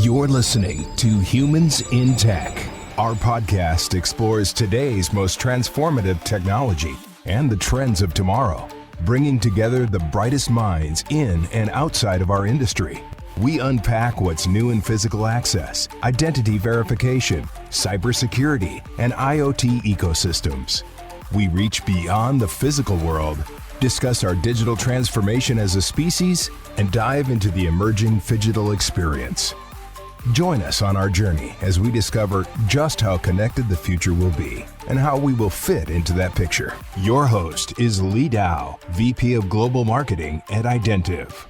You're listening to Humans in Tech. Our podcast explores today's most transformative technology and the trends of tomorrow, bringing together the brightest minds in and outside of our industry. We unpack what's new in physical access, identity verification, cybersecurity, and IoT ecosystems. We reach beyond the physical world, discuss our digital transformation as a species, and dive into the emerging phygital experience. Join us on our journey as we discover just how connected the future will be and how we will fit into that picture. Your host is Lee Dow, VP of Global Marketing at Identiv.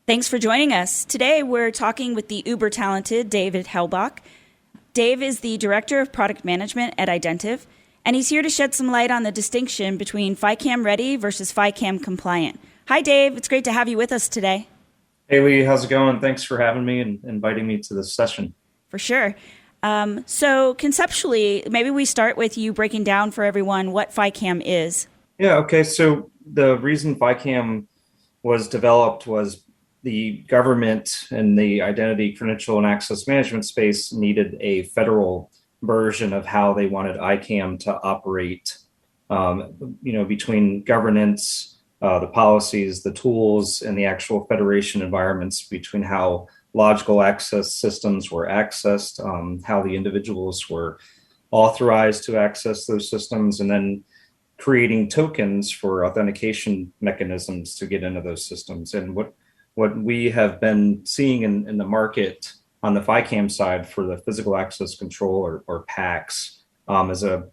Thanks for joining us. Today, we're talking with the uber-talented David Helbock. Dave is the Director of Product Management at Identiv, and he's here to shed some light on the distinction between FICAM-ready versus FICAM-compliant. Hi, Dave. It's great to have you with us today. Hey, Lee. How's it going? Thanks for having me and inviting me to this session. For sure. So conceptually, maybe we start with you breaking down for everyone what FICAM is. Yeah, okay. So the reason FICAM was developed was the government and the identity, credential, and access management space needed a federal version of how they wanted ICAM to operate, between governance, the policies, the tools, and the actual federation environments, between how logical access systems were accessed, how the individuals were authorized to access those systems, and then creating tokens for authentication mechanisms to get into those systems. And what we have been seeing in the market on the FICAM side for the physical access control or PACs is a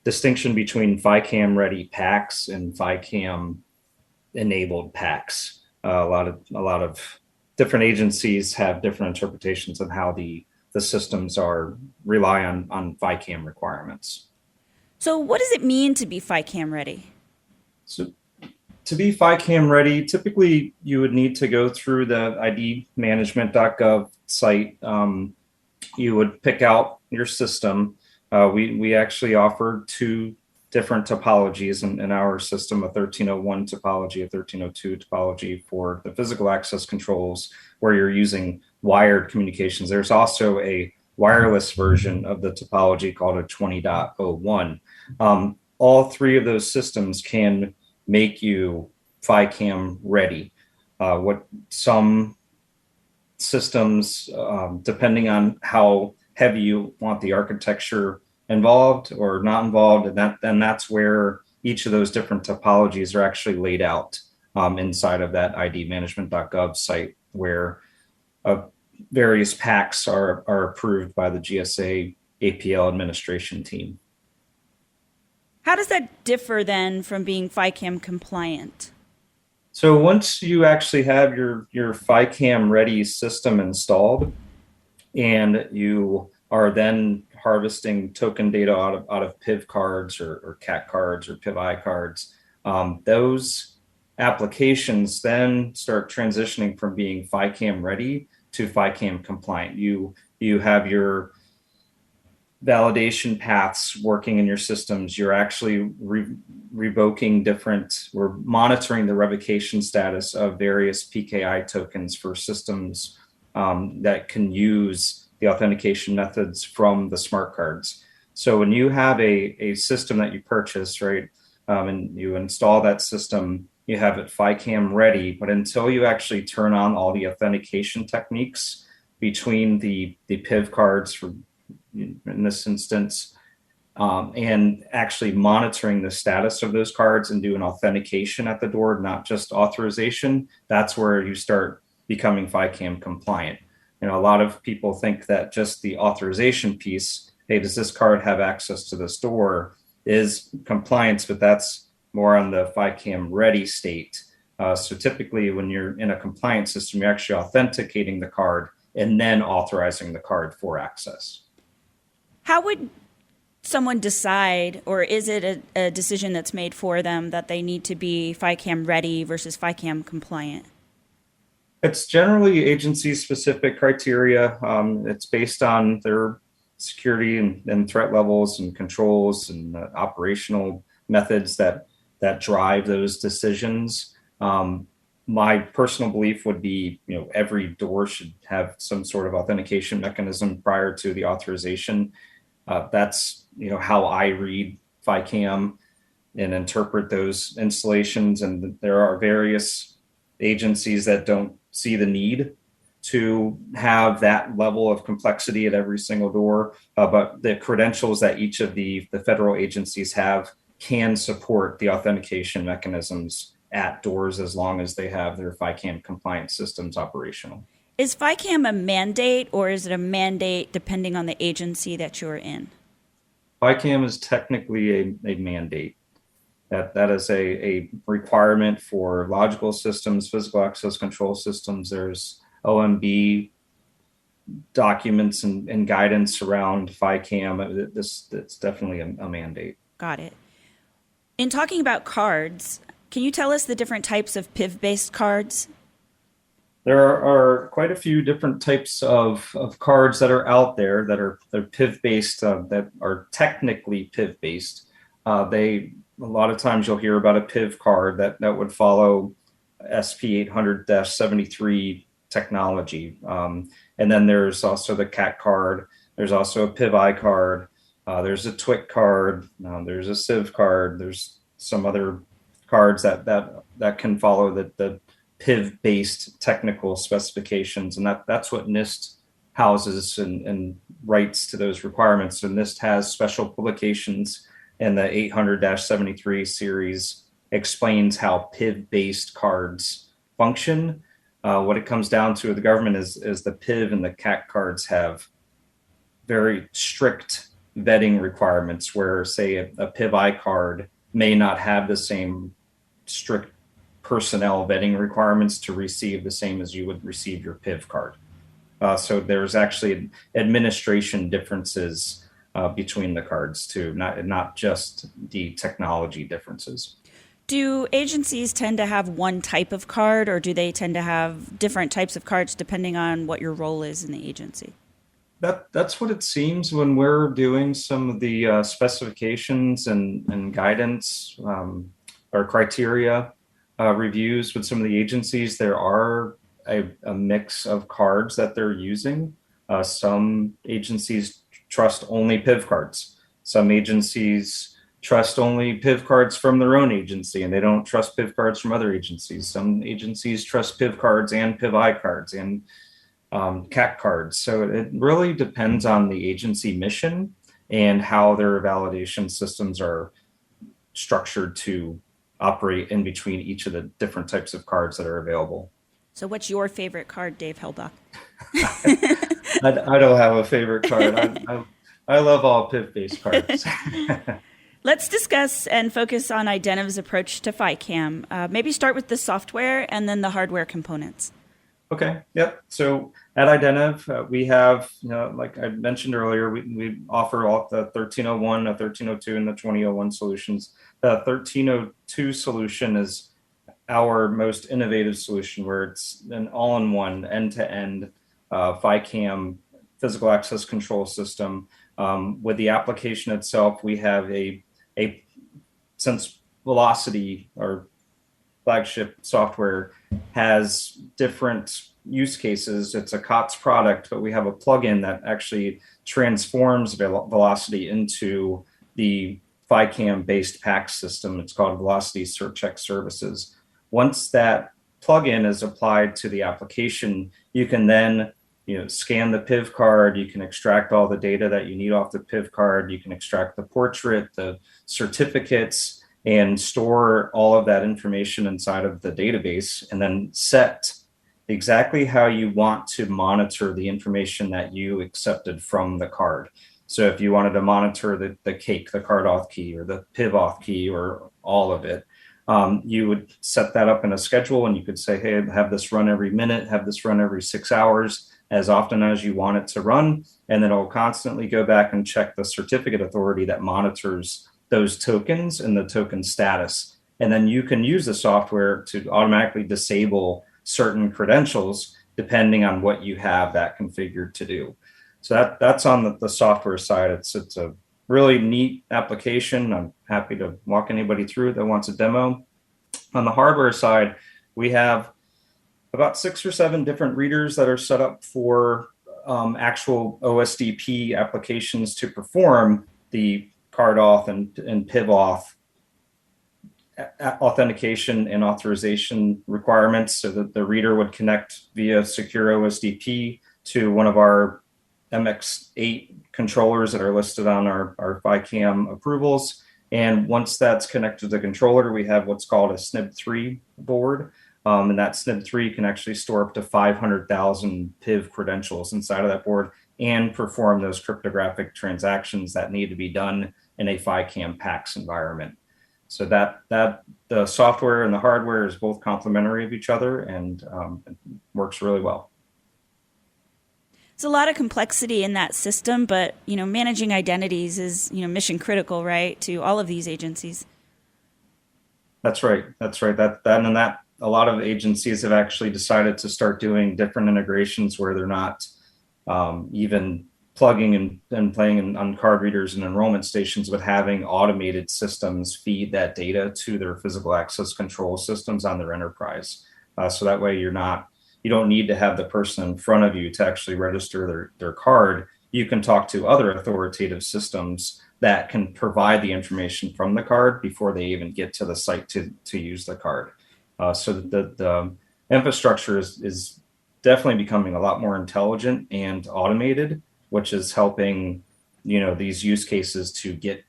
distinction between FICAM-ready PACs and FICAM-enabled PACs. A lot of different agencies have different interpretations of how the systems rely on FICAM requirements. So what does it mean to be FICAM-ready? So to be FICAM-ready, typically you would need to go through the idmanagement.gov site. You would pick out your system. We actually offer two different topologies in our system, a 1301 topology, a 1302 topology for the physical access controls where you're using wired communications. There's also a wireless version of the topology called a 20.01. All three of those systems can make you FICAM ready. What some systems, depending on how heavy you want the architecture involved or not involved, and that's where each of those different topologies are actually laid out inside of that idmanagement.gov site, where various PACs are approved by the GSA APL administration team. How does that differ then from being FICAM compliant? So once you actually have your FICAM-ready system installed, and you are then harvesting token data out of PIV cards or CAT cards or PIV-I cards, those applications then start transitioning from being FICAM-ready to FICAM-compliant. You have your validation paths working in your systems. You're actually revoking we're monitoring the revocation status of various PKI tokens for systems that can use the authentication methods from the smart cards. So when you have a system that you purchase, right, and you install that system, you have it FICAM ready, but until you actually turn on all the authentication techniques between the PIV cards for, in this instance, and actually monitoring the status of those cards and doing authentication at the door, not just authorization, that's where you start becoming FICAM compliant. A lot of people think that just the authorization piece, hey, does this card have access to this door, is compliance, but that's more on the FICAM ready state. So typically when you're in a compliant system, you're actually authenticating the card and then authorizing the card for access. How would someone decide, or is it a decision that's made for them that they need to be FICAM ready versus FICAM compliant? It's generally agency-specific criteria. It's based on their security and threat levels and controls and operational methods that drive those decisions. My personal belief would be, every door should have some sort of authentication mechanism prior to the authorization. That's, how I read FICAM and interpret those installations. And there are various agencies that don't see the need to have that level of complexity at every single door. But the credentials that each of the federal agencies have can support the authentication mechanisms at doors as long as they have their FICAM-compliant systems operational. Is FICAM a mandate, or is it a mandate depending on the agency that you're in? FICAM is technically a mandate. That is a requirement for logical systems, physical access control systems. There's OMB documents and guidance around FICAM. It's definitely a mandate. Got it. In talking about cards, can you tell us the different types of PIV-based cards? There are quite a few different types of cards that are out there that are PIV-based, that are technically PIV-based. A lot of times you'll hear about a PIV card that would follow SP 800-73 technology. And then there's also the CAT card. There's also a PIV-I card. There's a TWIC card. There's a CIV card. There's some other cards that can follow the PIV-based technical specifications, and that's what NIST houses and writes to those requirements. So NIST has special publications, and the 800-73 series explains how PIV-based cards function. What it comes down to, the government is the PIV and the CAT cards have very strict vetting requirements, where, say, a PIV-I card may not have the same strict personnel vetting requirements to receive the same as you would receive your PIV card. So there's actually administration differences between the cards too, not just the technology differences. Do agencies tend to have one type of card, or do they tend to have different types of cards depending on what your role is in the agency? That's what it seems when we're doing some of the specifications and guidance or criteria reviews with some of the agencies. There are a mix of cards that they're using. Some agencies trust only PIV cards. Some agencies trust only PIV cards from their own agency, and they don't trust PIV cards from other agencies. Some agencies trust PIV cards and PIV-I cards and CAT cards. So it really depends on the agency mission and how their validation systems are structured to operate in between each of the different types of cards that are available. So what's your favorite card, Dave Helbock? I don't have a favorite card. I love all PIV-based cards. Let's discuss and focus on Identiv's approach to FICAM. Maybe start with the software and then the hardware components. Okay. Yep. So at Identiv, we have, like I mentioned earlier, we offer all the 1301, the 1302, and the 2001 solutions. The 1302 solution is our most innovative solution, where it's an all-in-one, end-to-end FICAM physical access control system. With the application itself, we have since Velocity, our flagship software, has different use cases. It's a COTS product, but we have a plugin that actually transforms Velocity into the FICAM-based PACS system. It's called Velocity Cert Check Services. Once that plugin is applied to the application, you can then scan the PIV card. You can extract all the data that you need off the PIV card. You can extract the portrait, the certificates, and store all of that information inside of the database, and then set exactly how you want to monitor the information that you accepted from the card. So if you wanted to monitor the cake, the card auth key, or the PIV auth key, or all of it, you would set that up in a schedule, and you could say, hey, have this run every minute, have this run every 6 hours, as often as you want it to run. And then it'll constantly go back and check the certificate authority that monitors those tokens and the token status. And then you can use the software to automatically disable certain credentials depending on what you have that configured to do. So that's on the software side. It's a really neat application. I'm happy to walk anybody through it that wants a demo. On the hardware side, We have about 6 or 7 different readers that are set up for actual OSDP applications to perform the card auth and PIV auth authentication and authorization requirements, so that the reader would connect via secure OSDP to one of our MX8 controllers that are listed on our FICAM approvals. And once that's connected to the controller, we have what's called a SNIB3 board. And that SNIB3 can actually store up to 500,000 PIV credentials inside of that board and perform those cryptographic transactions that need to be done in a FICAM PAX environment. So that the software and the hardware is both complementary of each other, and it works really well. There's a lot of complexity in that system, but managing identities is mission critical, right, to all of these agencies. That's right. That a lot of agencies have actually decided to start doing different integrations where they're not even plugging and playing on card readers and enrollment stations, but having automated systems feed that data to their physical access control systems on their enterprise. So that way you don't need to have the person in front of you to actually register their card. You can talk to other authoritative systems that can provide the information from the card before they even get to the site to use the card. So the infrastructure is definitely becoming a lot more intelligent and automated, which is helping, these use cases to get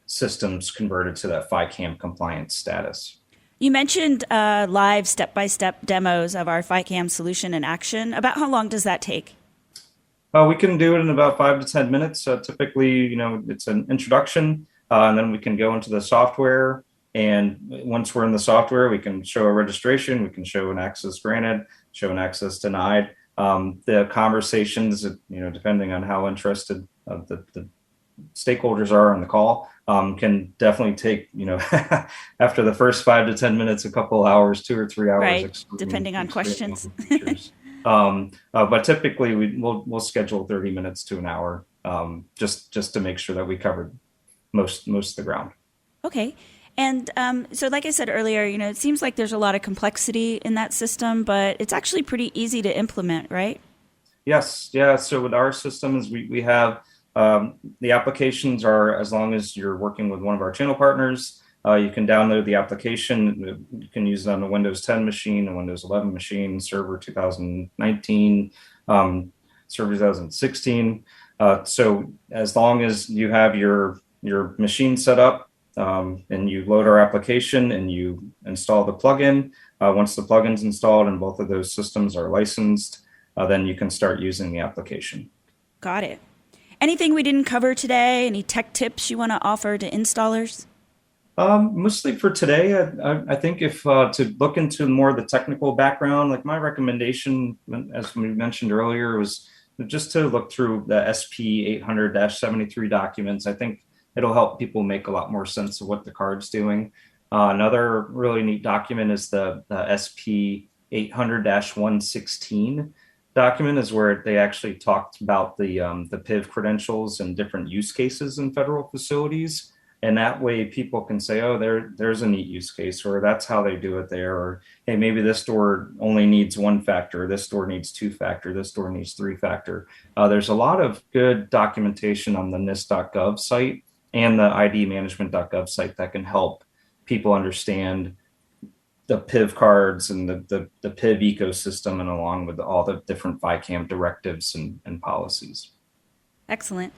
systems converted to that FICAM-compliant status. You mentioned live step-by-step demos of our FICAM solution in action. About how long does that take? We can do it in about 5 to 10 minutes. Typically, it's an introduction, and then we can go into the software. And once we're in the software, we can show a registration, we can show an access granted, show an access denied. The conversations, depending on how interested the stakeholders are on the call, can definitely take, after the first 5 to 10 minutes, a couple hours, 2 or 3 hours. Right, depending on questions. But typically we'll schedule 30 minutes to an hour, just to make sure that we covered most of the ground. Okay. And so like I said earlier, it seems like there's a lot of complexity in that system, but it's actually pretty easy to implement, right? Yes. Yeah. So with our systems, we have the applications are, as long as you're working with one of our channel partners, you can download the application. You can use it on a Windows 10 machine, a Windows 11 machine, Server 2019, Server 2016. So as long as you have your machine set up, and you load our application and you install the plugin. Once the plugin's installed and both of those systems are licensed, then you can start using the application. Got it. Anything we didn't cover today? Any tech tips you want to offer to installers? Mostly for today, I think if to look into more of the technical background, like my recommendation, as we mentioned earlier, was just to look through the SP 800-73 documents. I think it'll help people make a lot more sense of what the card's doing. Another really neat document is the SP 800-116 document, is where they actually talked about the PIV credentials and different use cases in federal facilities. And that way people can say, oh, there's a neat use case, or that's how they do it there. Or, hey, maybe this door only needs 1-factor, this door needs 2-factor, this door needs 3-factor. There's a lot of good documentation on the NIST.gov site and the idmanagement.gov site that can help people understand the PIV cards and the PIV ecosystem, and along with all the different FICAM directives and policies. Excellent.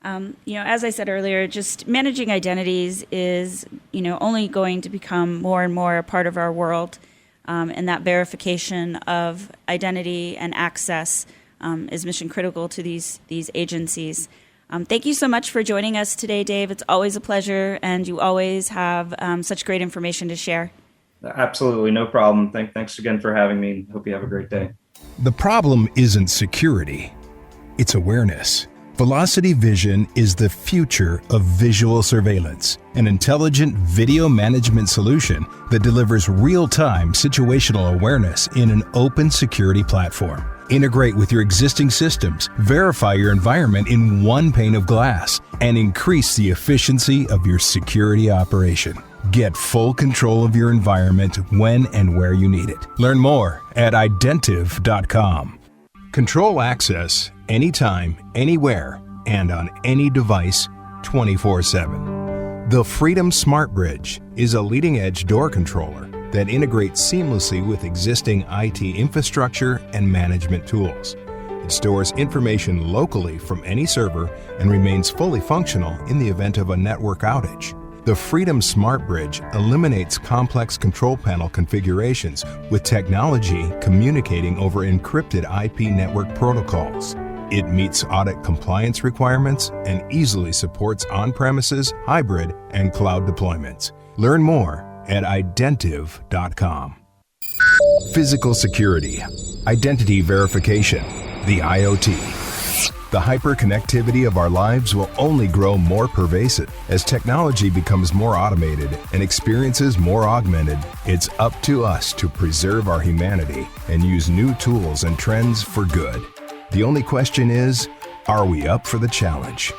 As I said earlier, just managing identities is, only going to become more and more a part of our world. And that verification of identity and access is mission critical to these agencies. Thank you so much for joining us today, Dave. It's always a pleasure, and you always have such great information to share. Absolutely, no problem. Thanks again for having me. Hope you have a great day. The problem isn't security, it's awareness. Velocity Vision is the future of visual surveillance, an intelligent video management solution that delivers real-time situational awareness in an open security platform. Integrate with your existing systems, verify your environment in one pane of glass, and increase the efficiency of your security operation. Get full control of your environment when and where you need it. Learn more at Identiv.com. Control access anytime, anywhere, and on any device 24/7. The Freedom Smart Bridge is a leading-edge door controller that integrates seamlessly with existing IT infrastructure and management tools. It stores information locally from any server and remains fully functional in the event of a network outage. The Freedom Smart Bridge eliminates complex control panel configurations with technology communicating over encrypted IP network protocols. It meets audit compliance requirements and easily supports on-premises, hybrid, and cloud deployments. Learn more at Identiv.com. Physical security, identity verification, the IoT. The hyperconnectivity of our lives will only grow more pervasive. As technology becomes more automated and experiences more augmented, it's up to us to preserve our humanity and use new tools and trends for good. The only question is, are we up for the challenge?